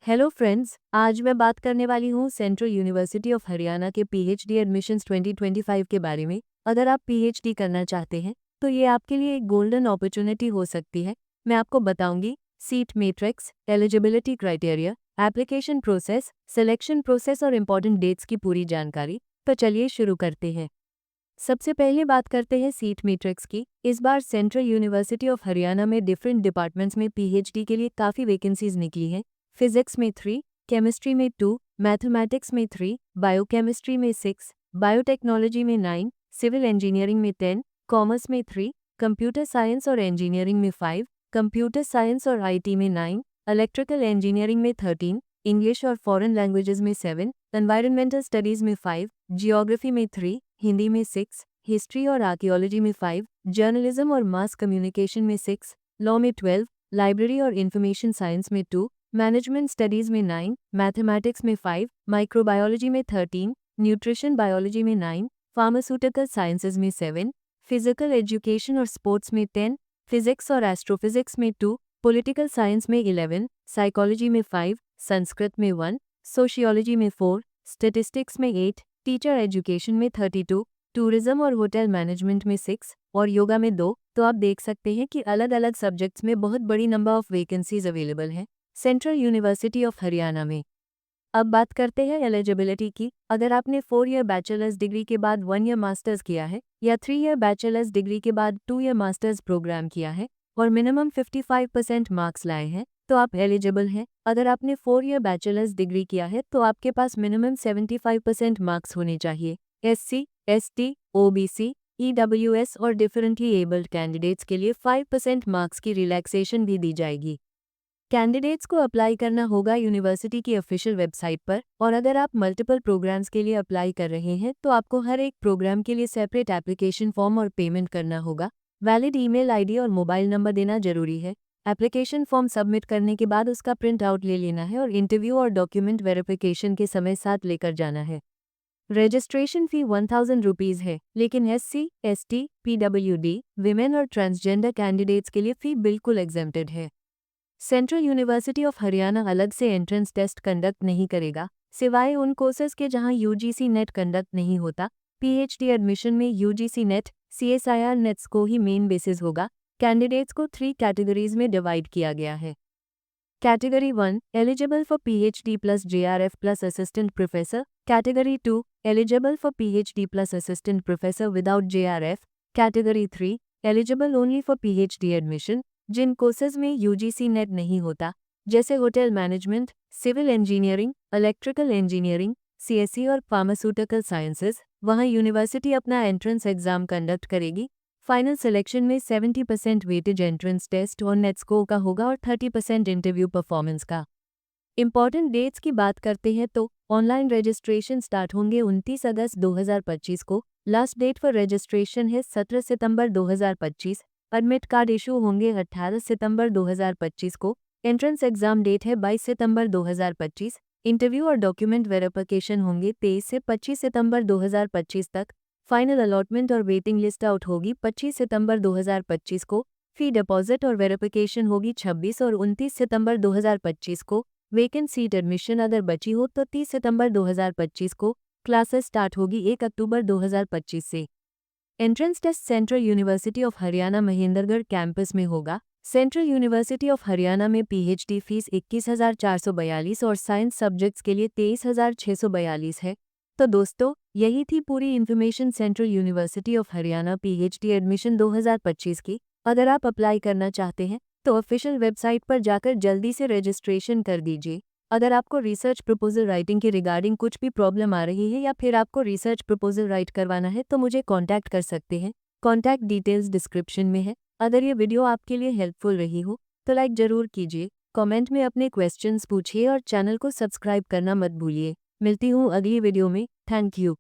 Hello friends, आज मैं बात करने वाली हूँ सेंट्रल यूनिवर्सिटी ऑफ हरियाणा के पीएचडी एडमिशन्स 2025 के बारे में। अगर आप पीएचडी करना चाहते हैं तो ये आपके लिए एक गोल्डन अपॉर्चुनिटी हो सकती है। मैं आपको बताऊंगी seat matrix, eligibility criteria, application process, selection process और इम्पॉर्टेंट डेट्स की पूरी जानकारी। तो चलिए शुरू करते हैं। सबसे पहले बात करते हैं सीट मैट्रिक्स की। इस बार सेंट्रल यूनिवर्सिटी ऑफ हरियाणा में डिफरेंट डिपार्टमेंट्स में पीएचडी के लिए काफ़ी वैकेंसीज निकली हैं। फिजिक्स में 3, केमिस्ट्री में 2, मैथमेटिक्स में 3, बायोकेमिस्ट्री में 6, बायोटेक्नोलॉजी में 9, सिविल इंजीनियरिंग में 10, कॉमर्स में 3, कंप्यूटर साइंस और इंजीनियरिंग में 5, कंप्यूटर साइंस और आईटी में 9, इलेक्ट्रिकल इंजीनियरिंग में 13, इंग्लिश और फॉरेन लैंग्वेजेस में 7, एनवायरमेंटल स्टडीज़ में 5, जियोग्राफी में 3, हिंदी में 6, हिस्ट्री और आर्कियोलॉजी में 5, जर्नलिज्म और मास कम्युनिकेशन में 6, लॉ में 12, लाइब्रेरी और इंफॉर्मेशन साइंस में 2, मैनेजमेंट स्टडीज़ में 9, मैथमेटिक्स में 5, माइक्रोबायोलॉजी में 13, न्यूट्रिशन बायोलॉजी में 9, फार्मास्यूटिकल साइंसेज में 7, फिजिकल एजुकेशन और स्पोर्ट्स में 10, फिजिक्स और एस्ट्रोफिजिक्स में 2, पॉलिटिकल साइंस में 11, साइकोलॉजी में 5, संस्कृत में 1, सोशियोलॉजी में 4, स्टैटिस्टिक्स में 8, टीचर एजुकेशन में 32, टूरिज्म और होटल मैनेजमेंट में 6 और योगा में 2। तो आप देख सकते हैं कि अलग अलग सब्जेक्ट्स में बहुत बड़ी नंबर ऑफ वैकेंसीज अवेलेबल हैं सेंट्रल यूनिवर्सिटी ऑफ हरियाणा में। अब बात करते हैं एलिजिबिलिटी की। अगर आपने 4 ईयर बैचलर्स डिग्री के बाद 1 ईयर मास्टर्स किया है या 3 ईयर बैचलर्स डिग्री के बाद 2 ईयर मास्टर्स प्रोग्राम किया है और मिनिमम 55% मार्क्स लाए हैं तो आप एलिजिबल हैं। अगर आपने 4 ईयर बैचलर्स डिग्री किया है तो आपके पास मिनिमम 75% मार्क्स होने चाहिए। एससी, एसटी, ओबीसी, ईडब्ल्यूएस और डिफरेंटली एबल्ड कैंडिडेट्स के लिए 5% मार्क्स की रिलैक्सेशन भी दी जाएगी। कैंडिडेट्स को अप्लाई करना होगा यूनिवर्सिटी की ऑफिशियल वेबसाइट पर, और अगर आप मल्टीपल प्रोग्राम्स के लिए अप्लाई कर रहे हैं तो आपको हर एक प्रोग्राम के लिए सेपरेट एप्लीकेशन फॉर्म और पेमेंट करना होगा। वैलिड ईमेल आईडी और मोबाइल नंबर देना जरूरी है। एप्लीकेशन फॉर्म सबमिट करने के बाद उसका प्रिंट आउट ले लेना है और इंटरव्यू और डॉक्यूमेंट वेरिफिकेशन के समय साथ लेकर जाना है। रजिस्ट्रेशन फ़ी 1000 रुपीज़ है, लेकिन एससी, एसटी, पीडब्ल्यूडी, विमेन और ट्रांसजेंडर कैंडिडेट्स के लिए फ़ी बिल्कुल एग्जेम्प्टेड है। सेंट्रल यूनिवर्सिटी ऑफ हरियाणा अलग से एंट्रेंस टेस्ट कंडक्ट नहीं करेगा, सिवाय उन कोर्सेज के जहां यूजीसी नेट कंडक्ट नहीं होता। पीएचडी एडमिशन में यूजीसी नेट, सीएसआईआर नेट्स को ही मेन बेसिस होगा। कैंडिडेट्स को 3 कैटेगरीज में डिवाइड किया गया है। Category 1 eligible for PhD plus JRF plus assistant professor. Category 2 eligible for PhD plus assistant professor without JRF. Category 3 eligible only for PhD admission, जिन courses में यूजीसी नेट नहीं होता, जैसे hotel management, civil engineering, electrical engineering, CSC और pharmaceutical sciences, वहां university अपना entrance exam conduct करेगी। Final selection में 70% वेटेज एंट्रेंस टेस्ट और नेट स्कोर का होगा और 30% इंटरव्यू परफॉर्मेंस का। इंपॉर्टेंट डेट्स की बात करते हैं तो ऑनलाइन रजिस्ट्रेशन स्टार्ट होंगे 29 अगस्त 2025 को। लास्ट डेट फॉर रजिस्ट्रेशन है 17 सितंबर 2025। एडमिट कार्ड इशू होंगे 18 सितंबर 2025 को। एंट्रेंस एग्जाम डेट है 22 सितंबर 2025। इंटरव्यू और डॉक्यूमेंट वेरिफिकेशन होंगे 23 से 25 सितंबर 2025 तक। फाइनल अलॉटमेंट और वेटिंग लिस्ट आउट होगी 25 सितंबर 2025 को। फी डिपॉजिट और वेरिफिकेशन होगी 26 और 29 सितंबर 2025 को। वेकेंट सीट एडमिशन अगर बची हो तो 30 सितंबर 2025 को। क्लासेस स्टार्ट होगी 1 अक्टूबर 2025 से। Entrance test Central University of Haryana Mahendragarh campus में होगा। सेंट्रल यूनिवर्सिटी ऑफ हरियाणा में पीएचडी फीस 21,442 और साइंस सब्जेक्ट्स के लिए 23,642 है। तो दोस्तों, यही थी पूरी information central University of Haryana PhD admission 2025 की। अगर आप अप्लाई करना चाहते हैं तो ऑफिशियल वेबसाइट पर जाकर जल्दी से रजिस्ट्रेशन कर दीजिए। अगर आपको रिसर्च प्रपोजल राइटिंग के रिगार्डिंग कुछ भी प्रॉब्लम आ रही है या फिर आपको रिसर्च प्रपोजल राइट करवाना है तो मुझे कांटेक्ट कर सकते हैं। कांटेक्ट डिटेल्स डिस्क्रिप्शन में है। अगर ये वीडियो आपके लिए हेल्पफुल रही हो तो लाइक ज़रूर कीजिए, कमेंट में अपने क्वेश्चंस पूछिए और चैनल को सब्सक्राइब करना मत भूलिए। मिलती हूँ अगली वीडियो में। Thank you.